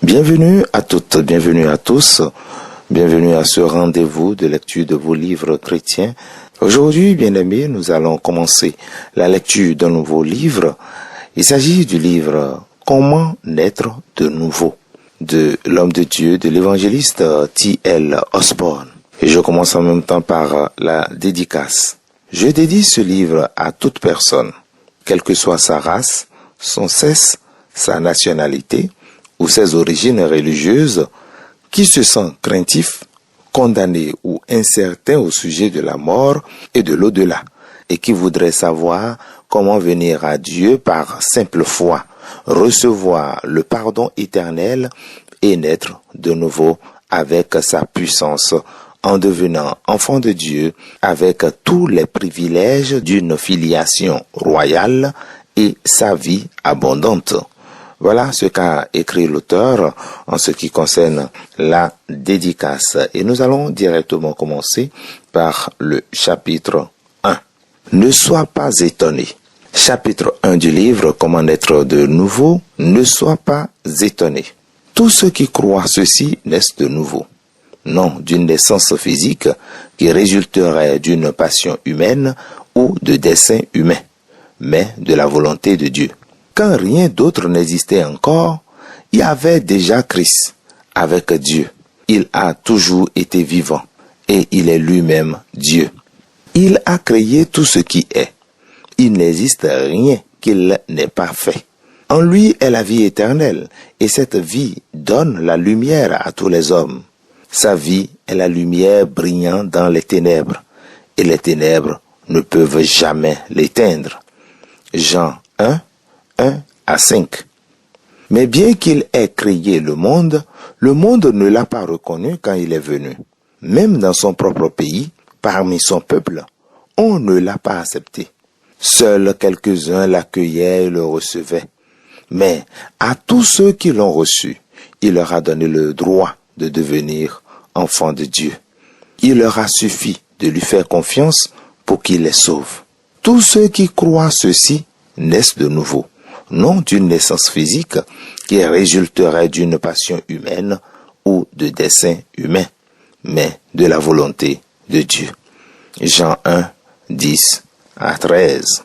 Bienvenue à toutes, bienvenue à tous, bienvenue à ce rendez-vous de lecture de vos livres chrétiens. Aujourd'hui, bien-aimés, nous allons commencer la lecture d'un nouveau livre. Il s'agit du livre « Comment naître de nouveau » de l'homme de Dieu, de l'évangéliste T.L. Osborne. Et je commence en même temps par la dédicace. Je dédie ce livre à toute personne, quelle que soit sa race, son sexe, sa nationalité ou ses origines religieuses, qui se sent craintif, condamné ou incertain au sujet de la mort et de l'au-delà, et qui voudrait savoir comment venir à Dieu par simple foi, recevoir le pardon éternel et naître de nouveau avec sa puissance en devenant enfant de Dieu avec tous les privilèges d'une filiation royale et sa vie abondante. Voilà ce qu'a écrit l'auteur en ce qui concerne la dédicace. Et nous allons directement commencer par le chapitre 1. Ne sois pas étonné. Chapitre 1 du livre « Comment naître de nouveau » ne sois pas étonné. Tous ceux qui croient ceci naissent de nouveau. Non d'une naissance physique qui résulterait d'une passion humaine ou de dessein humain, mais de la volonté de Dieu. Quand rien d'autre n'existait encore, il y avait déjà Christ avec Dieu. Il a toujours été vivant et il est lui-même Dieu. Il a créé tout ce qui est. Il n'existe rien qu'il n'ait pas fait. En lui est la vie éternelle et cette vie donne la lumière à tous les hommes. Sa vie est la lumière brillant dans les ténèbres et les ténèbres ne peuvent jamais l'éteindre. Jean 1, 1 à 5. Mais bien qu'il ait créé le monde ne l'a pas reconnu quand il est venu. Même dans son propre pays, parmi son peuple, on ne l'a pas accepté. Seuls quelques-uns l'accueillaient et le recevaient. Mais à tous ceux qui l'ont reçu, il leur a donné le droit de devenir enfants de Dieu. Il leur a suffi de lui faire confiance pour qu'il les sauve. Tous ceux qui croient ceci naissent de nouveau. Non d'une naissance physique qui résulterait d'une passion humaine ou de dessein humain, mais de la volonté de Dieu. Jean 1, 10 à 13.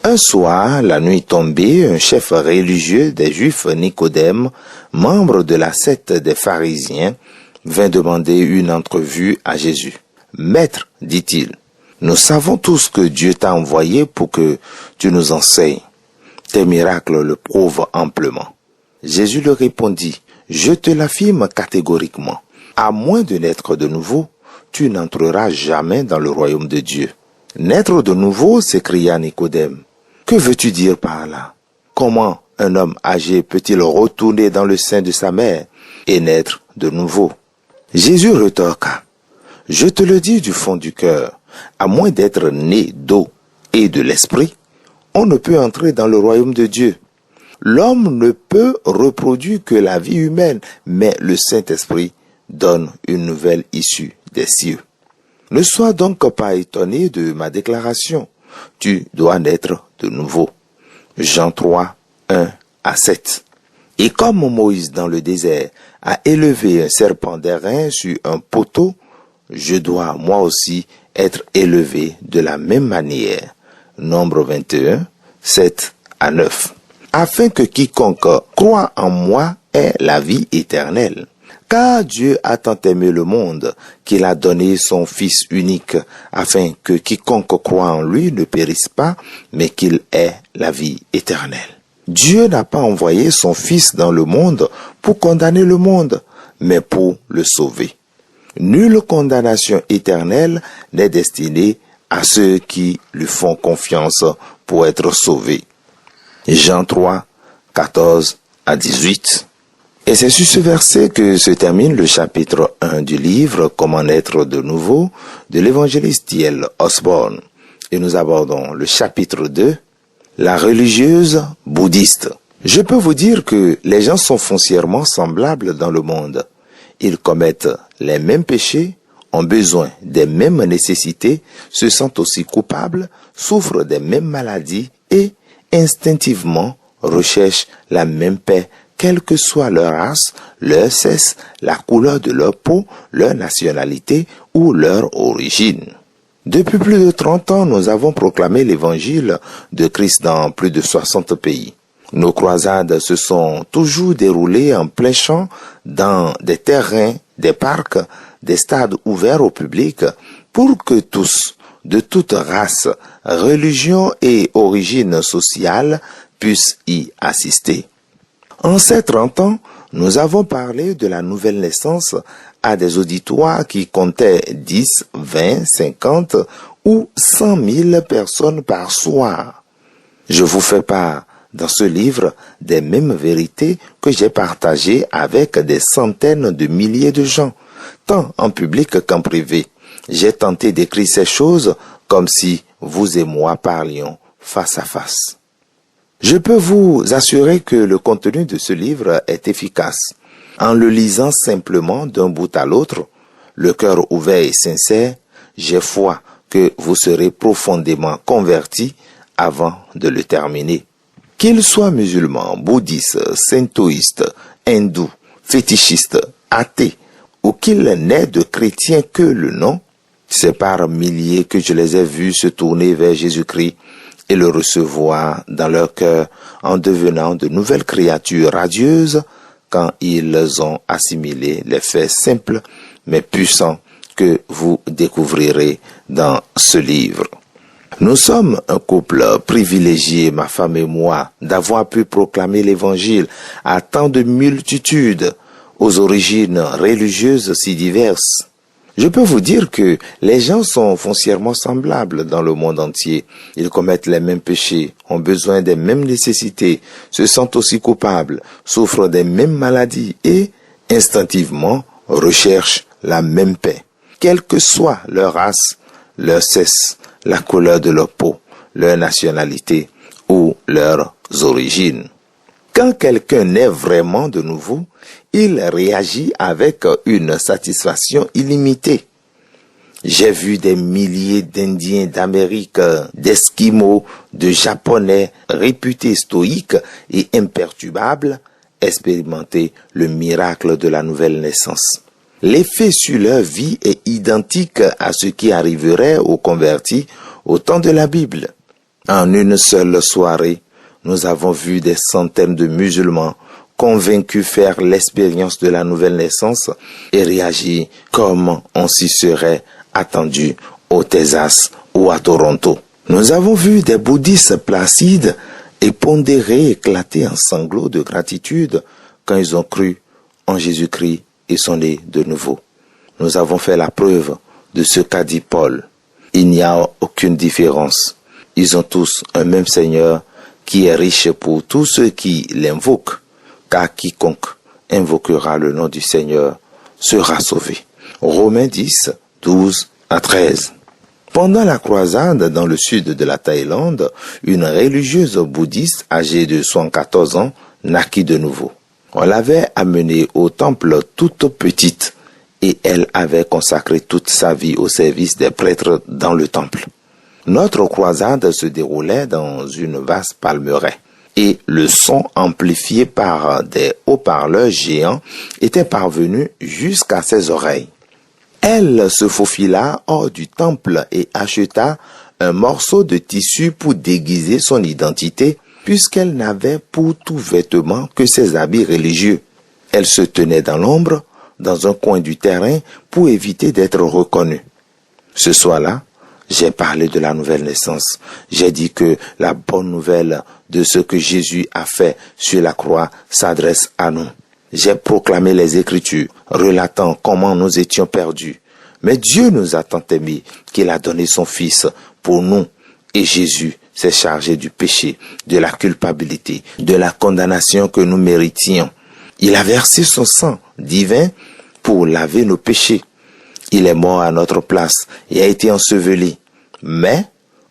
Un soir, la nuit tombée, un chef religieux des Juifs, Nicodème, membre de la secte des pharisiens, vint demander une entrevue à Jésus. « Maître, dit-il, nous savons tous que Dieu t'a envoyé pour que tu nous enseignes. Tes miracles le prouvent amplement. » Jésus lui répondit, « Je te l'affirme catégoriquement, à moins de naître de nouveau, tu n'entreras jamais dans le royaume de Dieu. » « Naître de nouveau, s'écria Nicodème. Que veux-tu dire par là? Comment un homme âgé peut-il retourner dans le sein de sa mère et naître de nouveau? Jésus rétorqua, « Je te le dis du fond du cœur, à moins d'être né d'eau et de l'esprit, on ne peut entrer dans le royaume de Dieu. L'homme ne peut reproduire que la vie humaine, mais le Saint-Esprit donne une nouvelle issue des cieux. Ne sois donc pas étonné de ma déclaration. Tu dois naître de nouveau. » Jean 3, 1 à 7. Et comme Moïse dans le désert a élevé un serpent d'airain sur un poteau, je dois moi aussi être élevé de la même manière. Nombre 21, 7 à 9. Afin que quiconque croit en moi ait la vie éternelle. Car Dieu a tant aimé le monde qu'il a donné son Fils unique, afin que quiconque croit en lui ne périsse pas, mais qu'il ait la vie éternelle. Dieu n'a pas envoyé son Fils dans le monde pour condamner le monde, mais pour le sauver. Nulle condamnation éternelle n'est destinée à ceux qui lui font confiance pour être sauvés. Jean 3, 14 à 18. Et c'est sur ce verset que se termine le chapitre 1 du livre « Comment naître de nouveau » de l'évangéliste T.L. Osborne. Et nous abordons le chapitre 2, la religieuse bouddhiste. Je peux vous dire que les gens sont foncièrement semblables dans le monde. Ils commettent les mêmes péchés, ont besoin des mêmes nécessités, se sentent aussi coupables, souffrent des mêmes maladies et instinctivement recherchent la même paix quelle que soit leur race, leur sexe, la couleur de leur peau, leur nationalité ou leur origine. Depuis plus de 30 ans, nous avons proclamé l'évangile de Christ dans plus de 60 pays. Nos croisades se sont toujours déroulées en plein champ, dans des terrains, des parcs, des stades ouverts au public, pour que tous, de toute race, religion et origine sociale, puissent y assister. En ces 30 ans, nous avons parlé de la nouvelle naissance à des auditoires qui comptaient 10, 20, 50 ou 100 000 personnes par soir. Je vous fais part dans ce livre des mêmes vérités que j'ai partagées avec des centaines de milliers de gens, tant en public qu'en privé. J'ai tenté d'écrire ces choses comme si vous et moi parlions face à face. Je peux vous assurer que le contenu de ce livre est efficace. En le lisant simplement d'un bout à l'autre, le cœur ouvert et sincère, j'ai foi que vous serez profondément convertis avant de le terminer. Qu'ils soient musulmans, bouddhistes, shintoïstes, hindous, fétichistes, athées, ou qu'ils n'aient de chrétiens que le nom, c'est par milliers que je les ai vus se tourner vers Jésus-Christ et le recevoir dans leur cœur en devenant de nouvelles créatures radieuses quand ils ont assimilé les faits simples mais puissants que vous découvrirez dans ce livre. Nous sommes un couple privilégié, ma femme et moi, d'avoir pu proclamer l'évangile à tant de multitudes, aux origines religieuses si diverses. Je peux vous dire que les gens sont foncièrement semblables dans le monde entier. Ils commettent les mêmes péchés, ont besoin des mêmes nécessités, se sentent aussi coupables, souffrent des mêmes maladies et, instinctivement, recherchent la même paix. Quelle que soit leur race, leur sexe, la couleur de leur peau, leur nationalité ou leurs origines. Quand quelqu'un naît vraiment de nouveau, il réagit avec une satisfaction illimitée. J'ai vu des milliers d'Indiens d'Amérique, d'Esquimaux, de Japonais réputés stoïques et imperturbables expérimenter le miracle de la nouvelle naissance. L'effet sur leur vie est identique à ce qui arriverait aux convertis au temps de la Bible. En une seule soirée, nous avons vu des centaines de musulmans convaincus faire l'expérience de la nouvelle naissance et réagir comme on s'y serait attendu au Texas ou à Toronto. Nous avons vu des bouddhistes placides et pondérés éclater en sanglots de gratitude quand ils ont cru en Jésus-Christ et sont nés de nouveau. Nous avons fait la preuve de ce qu'a dit Paul. Il n'y a aucune différence. Ils ont tous un même Seigneur qui est riche pour tous ceux qui l'invoquent, car quiconque invoquera le nom du Seigneur sera sauvé. Romains 10, 12 à 13. Pendant la croisade dans le sud de la Thaïlande, une religieuse bouddhiste âgée de 74 ans naquit de nouveau. On l'avait amenée au temple toute petite et elle avait consacré toute sa vie au service des prêtres dans le temple. Notre croisade se déroulait dans une vaste palmeraie et le son amplifié par des haut-parleurs géants était parvenu jusqu'à ses oreilles. Elle se faufila hors du temple et acheta un morceau de tissu pour déguiser son identité puisqu'elle n'avait pour tout vêtement que ses habits religieux. Elle se tenait dans l'ombre, dans un coin du terrain, pour éviter d'être reconnue. Ce soir-là, j'ai parlé de la nouvelle naissance. J'ai dit que la bonne nouvelle de ce que Jésus a fait sur la croix s'adresse à nous. J'ai proclamé les Écritures, relatant comment nous étions perdus. Mais Dieu nous a tant aimés qu'il a donné son Fils pour nous. Et Jésus s'est chargé du péché, de la culpabilité, de la condamnation que nous méritions. Il a versé son sang divin pour laver nos péchés. Il est mort à notre place et a été enseveli. Mais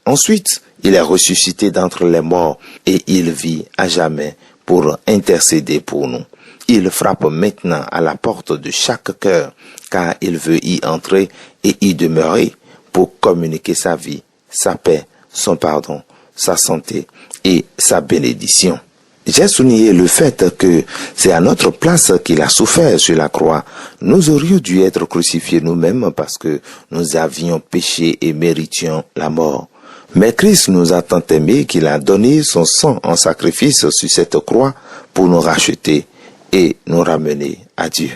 ensuite, il est ressuscité d'entre les morts et il vit à jamais pour intercéder pour nous. Il frappe maintenant à la porte de chaque cœur car il veut y entrer et y demeurer pour communiquer sa vie, sa paix, son pardon, sa santé et sa bénédiction. J'ai souligné le fait que c'est à notre place qu'il a souffert sur la croix. Nous aurions dû être crucifiés nous-mêmes parce que nous avions péché et méritions la mort. Mais Christ nous a tant aimés qu'il a donné son sang en sacrifice sur cette croix pour nous racheter et nous ramener à Dieu.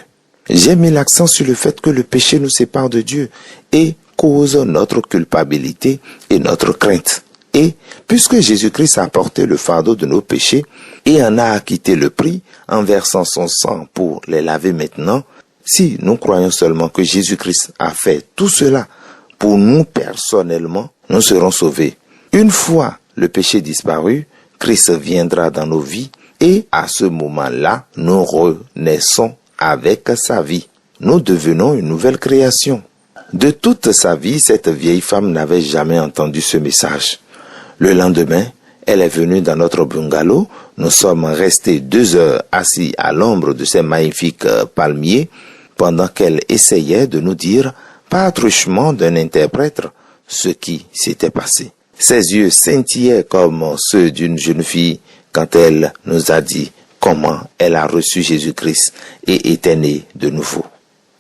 J'ai mis l'accent sur le fait que le péché nous sépare de Dieu et cause notre culpabilité et notre crainte. Et puisque Jésus-Christ a porté le fardeau de nos péchés et en a acquitté le prix en versant son sang pour les laver maintenant, si nous croyons seulement que Jésus-Christ a fait tout cela pour nous personnellement, nous serons sauvés. Une fois le péché disparu, Christ viendra dans nos vies et à ce moment-là, nous renaissons avec sa vie. Nous devenons une nouvelle création. De toute sa vie, cette vieille femme n'avait jamais entendu ce message. Le lendemain, elle est venue dans notre bungalow. Nous sommes restés 2 heures assis à l'ombre de ces magnifiques palmiers pendant qu'elle essayait de nous dire, par truchement d'un interprète, ce qui s'était passé. Ses yeux scintillaient comme ceux d'une jeune fille quand elle nous a dit comment elle a reçu Jésus-Christ et était née de nouveau.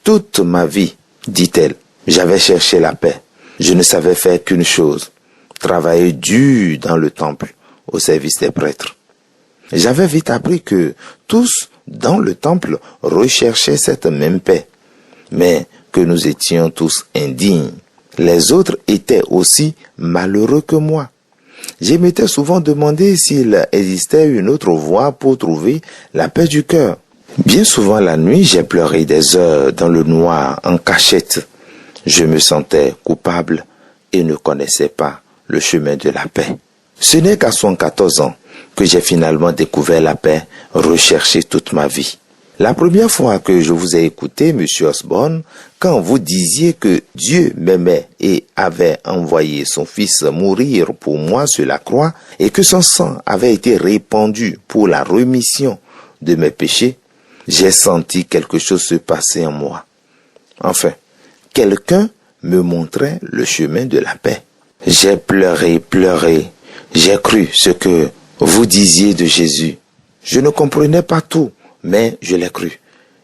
Toute ma vie, dit-elle, j'avais cherché la paix. Je ne savais faire qu'une chose, travailler dur dans le temple au service des prêtres. J'avais vite appris que tous dans le temple recherchaient cette même paix, mais que nous étions tous indignes. Les autres étaient aussi malheureux que moi. Je m'étais souvent demandé s'il existait une autre voie pour trouver la paix du cœur. Bien souvent la nuit, j'ai pleuré des heures dans le noir en cachette. Je me sentais coupable et ne connaissais pas le chemin de la paix. Ce n'est qu'à 74 ans que j'ai finalement découvert la paix recherchée toute ma vie. La première fois que je vous ai écouté, Monsieur Osborne, quand vous disiez que Dieu m'aimait et avait envoyé son Fils mourir pour moi sur la croix et que son sang avait été répandu pour la rémission de mes péchés, j'ai senti quelque chose se passer en moi. Enfin, quelqu'un me montrait le chemin de la paix. J'ai pleuré. J'ai cru ce que vous disiez de Jésus. Je ne comprenais pas tout, mais je l'ai cru.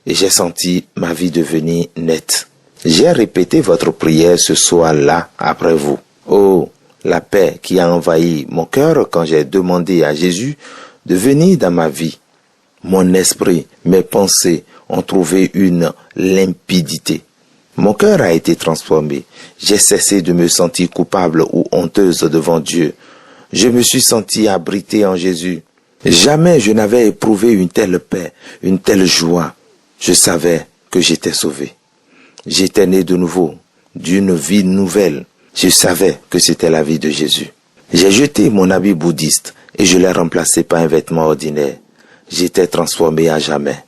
Et j'ai senti ma vie devenir nette. J'ai répété votre prière ce soir-là après vous. Oh, la paix qui a envahi mon cœur quand j'ai demandé à Jésus de venir dans ma vie. Mon esprit, mes pensées ont trouvé une limpidité. Mon cœur a été transformé. J'ai cessé de me sentir coupable ou honteuse devant Dieu. Je me suis senti abrité en Jésus. Jamais je n'avais éprouvé une telle paix, une telle joie. Je savais que j'étais sauvé. J'étais né de nouveau, d'une vie nouvelle. Je savais que c'était la vie de Jésus. J'ai jeté mon habit bouddhiste et je l'ai remplacé par un vêtement ordinaire. J'étais transformé à jamais.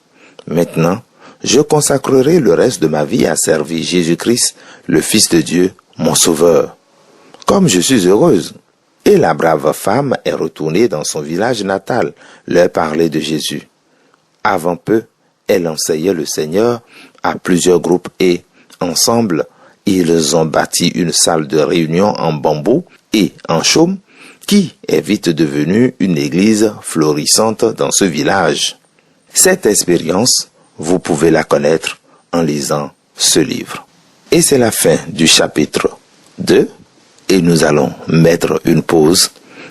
Maintenant, je consacrerai le reste de ma vie à servir Jésus-Christ, le Fils de Dieu, mon Sauveur. Comme je suis heureuse. Et la brave femme est retournée dans son village natal, leur parler de Jésus. Avant peu, elle enseignait le Seigneur à plusieurs groupes et, ensemble, ils ont bâti une salle de réunion en bambou et en chaume qui est vite devenue une église florissante dans ce village. Cette expérience, vous pouvez la connaître en lisant ce livre. Et c'est la fin du chapitre 2 et nous allons mettre une pause.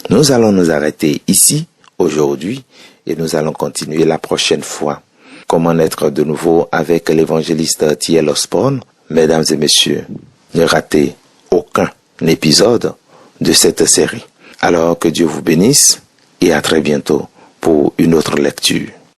Nous allons nous arrêter ici aujourd'hui et nous allons continuer la prochaine fois. Comment naître de nouveau avec l'évangéliste T.L. Osborne. Mesdames et messieurs, ne ratez aucun épisode de cette série. Alors que Dieu vous bénisse et à très bientôt pour une autre lecture.